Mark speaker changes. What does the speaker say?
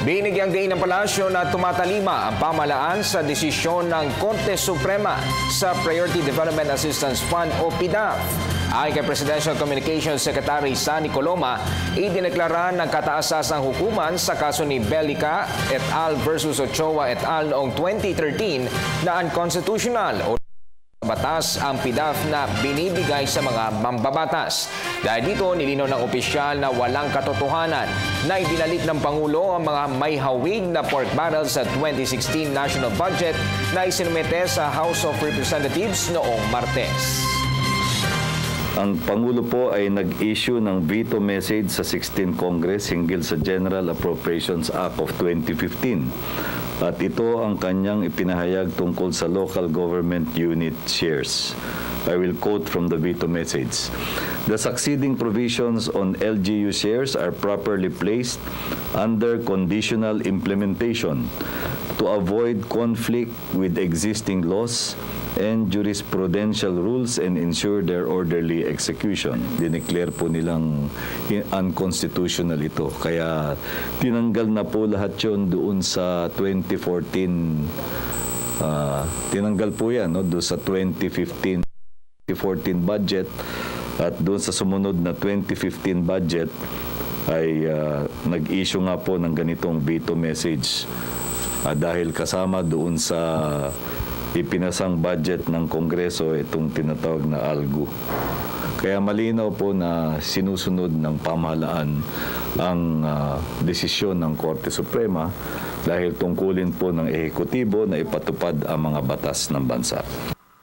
Speaker 1: Binigyang diin ng palasyo na tumatalima ang pamahalaan sa desisyon ng Korte Suprema sa Priority Development Assistance Fund o PDAF. Ayon kay Presidential Communications Secretary Sunny Coloma, idineklara ng kataas-tasang hukuman sa kaso ni Belica et al. Versus Ochoa et al. Noong 2013 na unconstitutional o batas ang PDAF na binibigay sa mga mambabatas. Dahil dito, nilinaw ng opisyal na walang katotohanan na ibinalik ng Pangulo ang mga may hawig na pork barrels sa 2016 national budget na isinumite sa House of Representatives noong Martes.
Speaker 2: Ang Pangulo po ay nag-issue ng veto message sa 16th Congress hinggil sa General Appropriations Act of 2015. At ito ang kanyang ipinahayag tungkol sa local government unit shares. I will quote from the veto message. The succeeding provisions on LGU shares are properly placed under conditional implementation to avoid conflict with existing laws and jurisprudential rules and ensure their orderly execution. Dineclare po nilang unconstitutional ito. Kaya tinanggal na po lahat yun doon sa 2014. Tinanggal po yan doon sa 2015-2014 budget at doon sa sumunod na 2015 budget ay nag-issue nga po ng ganitong veto message dahil kasama doon sa ipinasang budget ng Kongreso itong tinatawag na ALGU. Kaya malinaw po na sinusunod ng pamahalaan ang desisyon ng Korte Suprema dahil tungkulin po ng ehekutibo na ipatupad ang mga batas ng bansa.